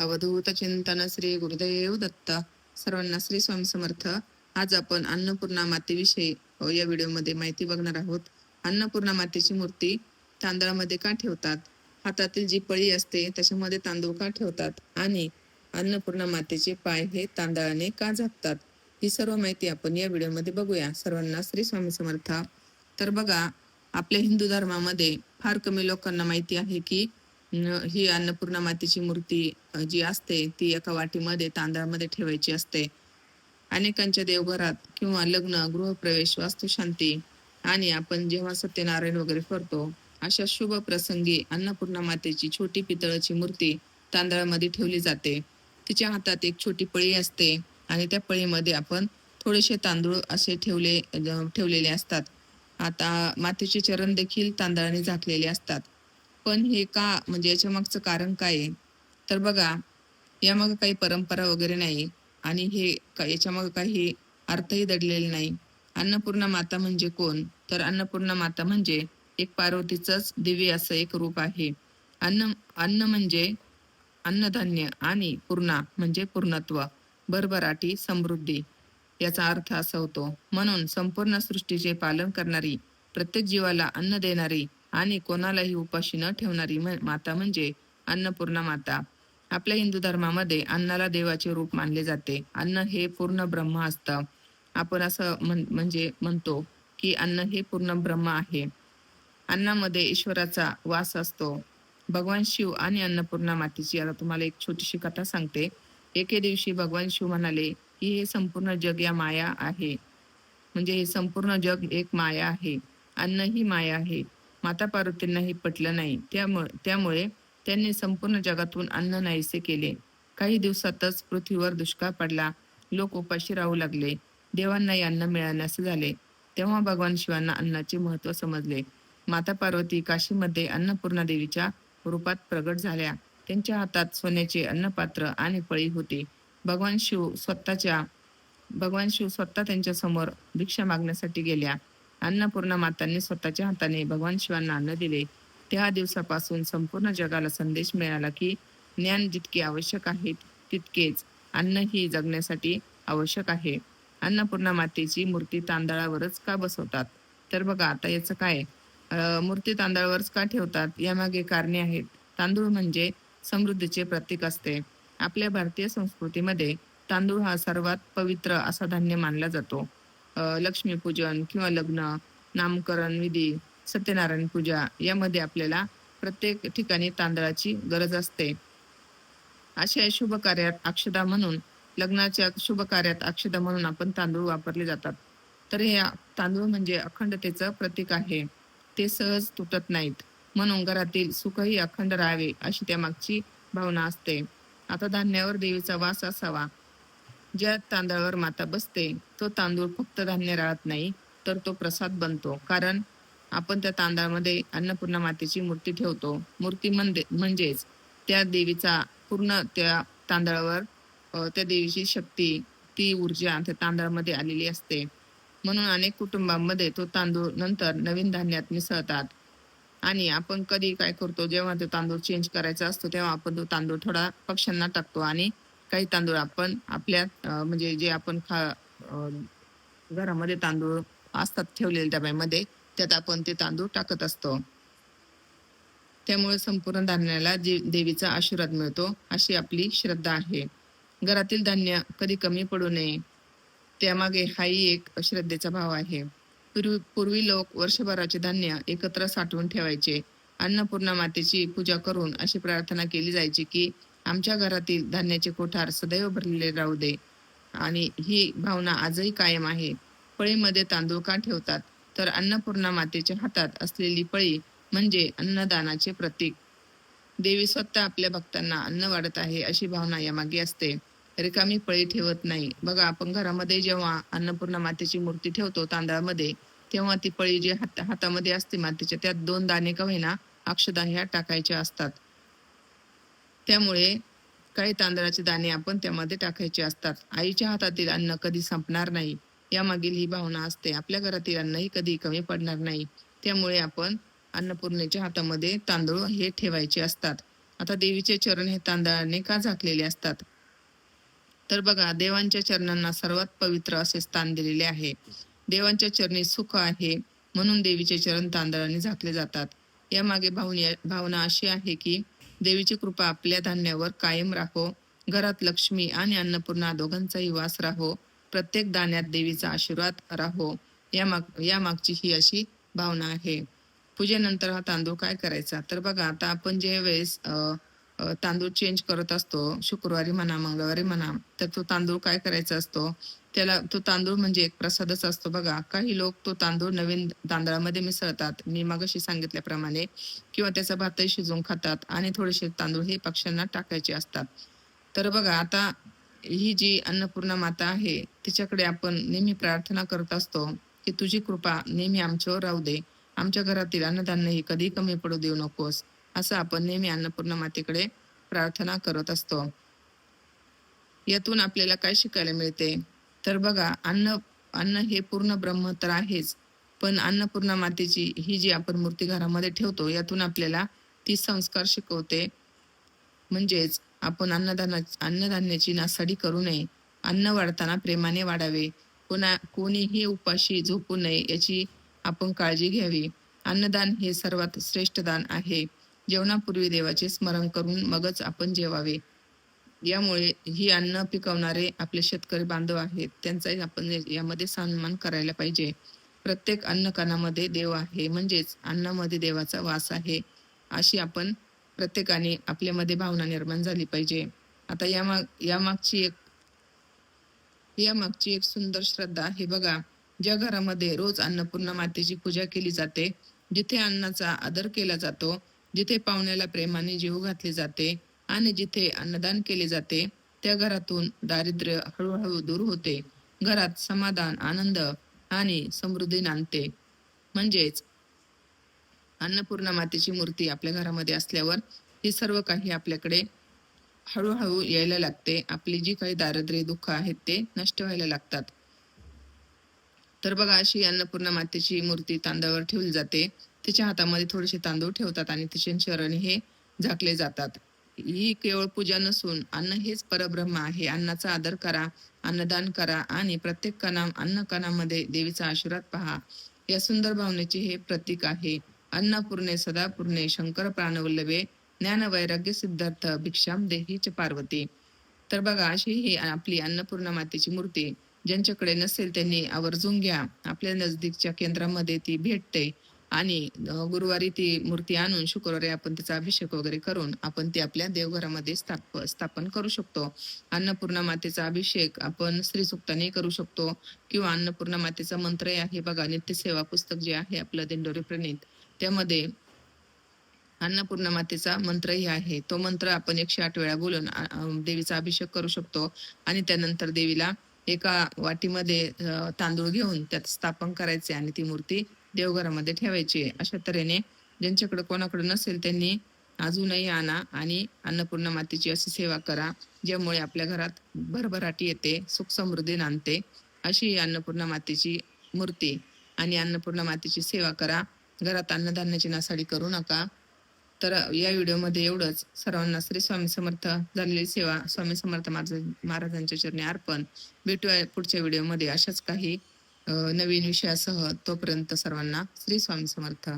अवधूत चिंतन श्री गुरुदेव दत्त. सर्वांना श्री स्वामी समर्थ. आज आपण अन्नपूर्णा मातेविषयी या व्हिडिओमध्ये माहिती बघणार आहोत. अन्नपूर्णा मातेची मूर्ती तांदळामध्ये का ठेवतात, हातातील जी पळी असते त्याच्यामध्ये तांदूळ का ठेवतात आणि अन्नपूर्णा मातेचे पाय हे तांदळाने का झाकतात, ही सर्व माहिती आपण या व्हिडिओमध्ये बघूया. सर्वांना श्री स्वामी समर्थ. तर बघा, आपल्या हिंदू धर्मामध्ये फार कमी लोकांना माहिती आहे की ही अन्नपूर्णा मातेची मूर्ती जी असते ती एका वाटीमध्ये तांदळामध्ये ठेवायची असते. अनेकांच्या देवघरात किंवा लग्न, गृहप्रवेश, वास्तुशांती आणि आपण जेव्हा सत्यनारायण वगैरे करतो अशा शुभ प्रसंगी अन्नपूर्णा मातेची छोटी पितळाची मूर्ती तांदळामध्ये ठेवली जाते. तिच्या हातात एक छोटी पळी असते आणि त्या पळीमध्ये आपण थोडेसे तांदूळ असे ठेवलेले असतात. आता मातेचे चरण देखील तांदळाने झाकलेले असतात. पण हे का, म्हणजे याच्या मागचं कारण काय आहे? तर बघा, यामागे काही परंपरा वगैरे नाही आणि याच्या मागे काही अर्थही दडलेले नाही. अन्नपूर्णा माता म्हणजे कोण? तर अन्नपूर्णा माता म्हणजे एक पार्वतीचंच दिव्य असं एक रूप आहे. अन्न म्हणजे अन्नधान्य आणि पूर्णा म्हणजे पूर्णत्व, भरभराटी, समृद्धी याचा अर्थ असा होतो. म्हणून संपूर्ण सृष्टीचे पालन करणारी, प्रत्येक जीवाला अन्न देणारी आणि कोणालाही उपाशी न ठेवणारी माता म्हणजे अन्नपूर्णा माता. आपल्या हिंदू धर्मामध्ये अन्नाला देवाचे रूप मानले जाते. अन्न हे पूर्ण ब्रह्म असतं. आपण असं म्हणजे म्हणतो की अन्न हे पूर्ण ब्रह्म आहे. अन्नामध्ये ईश्वराचा वास असतो. भगवान शिव आणि अन्नपूर्णा मातेची आता तुम्हाला एक छोटीशी कथा सांगते. एके दिवशी भगवान शिव म्हणाले की हे संपूर्ण जग या माया आहे, म्हणजे हे संपूर्ण जग एक माया आहे, अन्न ही माया आहे. माता पार्वतींना हे पटलं नाही. त्यामुळे त्यांनी संपूर्ण जगातून अन्न नाहीसे केले. काही दिवसातच पृथ्वीवर दुष्काळ पडला. लोक उपाशी राहू लागले. देवांनाही अन्न मिळाल्यासे झाले. तेव्हा भगवान शिवांना अन्नाचे महत्त्व समजले. माता पार्वती काशीमध्ये अन्नपूर्णा देवीच्या रूपात प्रगट झाल्या. त्यांच्या हातात सोन्याचे अन्नपात्र आणि पळी होती. भगवान शिव स्वतः त्यांच्या समोर भिक्षा मागण्यासाठी गेल्या. अन्नपूर्णा मातांनी स्वतःच्या हाताने भगवान शिवांना अन्न दिले. त्या दिवसापासून संपूर्ण जगाला संदेश मिळाला की ज्ञान जितके आवश्यक आहे तितकेच अन्नही जगण्यासाठी आवश्यक आहे. अन्नपूर्णा मातेची मूर्ती तांदळावरच का बसवतात? तर बघा, आता याचं काय, मूर्ती तांदळावरच का ठेवतात यामागे कारणे आहेत. तांदूळ म्हणजे समृद्धीचे प्रतीक असते. आपल्या भारतीय संस्कृतीमध्ये तांदूळ हा सर्वात पवित्र असा धान्य मानला जातो. लक्ष्मीपूजन किंवा लग्न, नामकरण विधी, सत्यनारायण पूजा यामध्ये आपल्याला प्रत्येक ठिकाणी तांदळाची गरज असते. अशा शुभ कार्यात अक्षदा म्हणून, लग्नाच्या शुभ कार्यात अक्षदा म्हणून आपण तांदूळ वापरले जातात. तर हे तांदूळ म्हणजे अखंडतेचं प्रतीक आहे. ते सहज तुटत नाहीत, म्हणून घरातील सुखही अखंड राहावे अशी त्यामागची भावना असते. आता धान्यावर देवीचा वास असावा. ज्या तांदळावर माता बसते तो तांदूळ फक्त धान्य राहत नाही, तर तो प्रसाद बनतो. कारण आपण त्या तांदळामध्ये अन्नपूर्णा मातेची मूर्ती ठेवतो. मूर्ती म्हणजेच त्या देवीचा पूर्ण त्या तांदळावर त्या देवीची शक्ती, ती ऊर्जा त्या तांदळामध्ये आलेली असते. म्हणून अनेक कुटुंबांमध्ये तो तांदूळ नंतर नवीन धान्यात मिसळतात. आणि आपण कधी काय करतो, जेव्हा तो तांदूळ चेंज करायचा असतो तेव्हा आपण तो तांदूळ थोडा पक्ष्यांना टाकतो आणि काही तांदूळ आपण आपल्या म्हणजे जे आपण घरामध्ये तांदूळ असतात ठेवलेले डब्यामध्ये, त्यात आपण ते तांदूळ टाकत असतो. त्यामुळे संपूर्ण धान्याला देवीचा आशीर्वाद मिळतो अशी आपली श्रद्धा आहे. घरातील धान्य कधी कमी पडू नये, त्यामागे हाही एक श्रद्धेचा भाव आहे. पूर्वी लोक वर्षभराचे धान्य एकत्र साठवून ठेवायचे. अन्नपूर्णा मातेची पूजा करून अशी प्रार्थना केली जायची की आमच्या घरातील धान्याचे कोठार सदैव भरलेले राहू दे. आणि ही भावना आजही कायम आहे. पळीमध्ये तांदूळ का ठेवतात? तर अन्नपूर्णा मातेच्या हातात असलेली पळी म्हणजे अन्नदानाचे प्रतीक. देवी स्वतः आपल्या भक्तांना अन्न वाढत आहे अशी भावना यामागे असते. रिकामी पळी ठेवत नाही. बघा, आपण घरामध्ये जेव्हा अन्नपूर्णा मातेची मूर्ती ठेवतो तांदळामध्ये, तेव्हा ती पळी जी हातामध्ये असते मातेच्या, त्यात 2 दाणे का होईना अक्षदा ह्या टाकायच्या असतात. त्यामुळे काही तांदळाचे दाणे आपण त्यामध्ये टाकायचे असतात. आईच्या हातातील अन्न कधी संपणार नाही, यामागील ही भावना असते. आपल्या घरातील अन्नही कधी कमी पडणार नाही. त्यामुळे आपण अन्नपूर्णेच्या हातामध्ये तांदूळ हे ठेवायचे असतात. आता देवीचे चरण हे तांदळाने का झाकलेले असतात? तर बघा, देवांच्या चरणांना सर्वात पवित्र असे स्थान दिलेले आहे. देवांच्या चरणी सुख आहे म्हणून देवीचे चरण तांदळाने झाकले जातात. यामागे भावना अशी आहे की देवीची कृपा आपल्या धान्यावर कायम राहो, घरात लक्ष्मी आणि अन्नपूर्णा दोघांचाही वास राहो, प्रत्येक दाण्यात देवीचा आशीर्वाद राहो. यामागची ही अशी भावना आहे. पूजेनंतर हा तांदूळ काय करायचा? तर बघा, आता आपण जे वेळेस तांदूळ चेंज करत असतो, शुक्रवारी म्हणा, मंगळवारी म्हणा, तर तो तांदूळ काय करायचा असतो? तो तांदूळ म्हणजे एक प्रसादच असतो बघा. काही लोक तो तांदूळ नवीन तांदळामध्ये मिसळतात, मी मगाशी सांगितल्याप्रमाणे, किंवा त्याचा भातही शिजवून खातात आणि थोडेसे तांदूळ हे पक्ष्यांना टाकायचे असतात. तर बघा, आता ही जी अन्नपूर्णा माता आहे तिच्याकडे आपण नेहमी प्रार्थना करत असतो की तुझी कृपा नेहमी आमच्यावर राहू दे, आमच्या घरातील अन्नधान्य ही कधी कमी पडू देऊ नकोस, असं आपण नेहमी अन्नपूर्णा मातेकडे प्रार्थना करत असतो. यातून आपल्याला काय शिकायला मिळते? तर बघा, अन्न अन्न हे पूर्ण ब्रह्म तर आहेच, पण अन्नपूर्णा मातेची ही जी आपण मूर्ती घरामध्ये ठेवतो यातून आपल्याला ती संस्कार शिकवते. म्हणजेच आपण अन्नधान्याची नासाडी करू नये, अन्न वाढताना प्रेमाने वाढावे, कोणीही उपाशी झोपू नये याची आपण काळजी घ्यावी. अन्नदान हे सर्वात श्रेष्ठ दान आहे. जेवणापूर्वी देवाचे स्मरण करून मगच आपण जेवावे. यामुळे ही अन्न पिकवणारे आपले शेतकरी बांधव आहेत, त्यांचाही आपण यामध्ये सन्मान करायला पाहिजे. प्रत्येक अन्नकणामध्ये देव आहे, म्हणजेच अन्नामध्ये देवाचा वास आहे, अशी आपण प्रत्येकाने आपल्यामध्ये भावना निर्माण झाली पाहिजे. आता यामागची एक सुंदर श्रद्धा आहे बघा. ज्या घरामध्ये रोज अन्नपूर्णा मातेची पूजा केली जाते, जिथे अन्नाचा आदर केला जातो, जिथे पाहुण्याला प्रेमाने जेवू घातले जाते आणि जिथे अन्नदान केले जाते, त्या घरातून दारिद्र्य हळूहळू दूर होते. घरात समाधान, आनंद आणि समृद्धी नांदते. म्हणजेच अन्नपूर्णा मातेची मूर्ती आपल्या घरामध्ये असल्यावर हे सर्व काही आपल्याकडे हळूहळू यायला लागते. आपली जी काही दारिद्र्य दुःख आहेत ते नष्ट व्हायला लागतात. तर बघा, अशी अन्नपूर्णा मातेची मूर्ती तांदळावर ठेवली जाते. तिच्या हातामध्ये थोडेसे तांदूळ ठेवतात आणि तिचे चरण हे झाकले जातात. ही केवळ पूजा नसून अन्न हेच परब्रह्म आहे. अन्नाचा आदर करा, अन्नदान करा आणि प्रत्येक अन्नकणामध्ये देवीचा आशीर्वाद पहा. या सुंदर भावनेचे हे प्रतीक आहे. अन्नपूर्णे सदापूर्णे शंकर प्राणवल्लभे ज्ञान वैराग्य सिद्धार्थ भिक्षाम देही च पार्वती. तर बघा, अशी ही आपली अन्नपूर्णा मातेची मूर्ती ज्यांच्याकडे नसेल त्यांनी आवर्जून घ्या. आपल्या नजदीकच्या केंद्रामध्ये ती भेटते आणि गुरुवारी ती मूर्ती आणून शुक्रवारी आपण त्याचा अभिषेक वगैरे करून आपण ती आपल्या देवघरामध्ये स्थापन करू शकतो. अन्नपूर्णा मातेचा अभिषेक आपण श्री सुक्ताने करू शकतो, किंवा अन्नपूर्णा मातेचा मंत्र आहे बघा, नित्यसेवा पुस्तक जे आहे आपलं दिंडोरी प्रणीत, त्यामध्ये अन्नपूर्णा मातेचा मंत्रही आहे. तो मंत्र आपण 108 वेळा बोलून देवीचा अभिषेक करू शकतो आणि त्यानंतर देवीला एका वाटीमध्ये तांदूळ घेऊन त्यात स्थापन करायचे आणि ती मूर्ती देवघरामध्ये ठेवायची. अशा तऱ्हेने ज्यांच्याकडे कोणाकडे नसेल त्यांनी अजूनही आणा आणि अन्नपूर्णा मातेची अशी सेवा करा, ज्यामुळे आपल्या घरात भरभराटी येते, सुख समृद्धी नांदते. अशी अन्नपूर्णा मातेची मूर्ती आणि अन्नपूर्णा मातेची सेवा करा. घरात अन्नधान्याची नासाडी करू नका. तर या व्हिडिओमध्ये एवढंच. सर्वांना श्री स्वामी समर्थ. झालेली सेवा स्वामी समर्थ महाराजांच्या चरणी अर्पण. भेटूया पुढच्या व्हिडिओमध्ये अशाच काही नवीन विषयासह. तोपर्यंत सर्वांना श्री स्वामी समर्थ.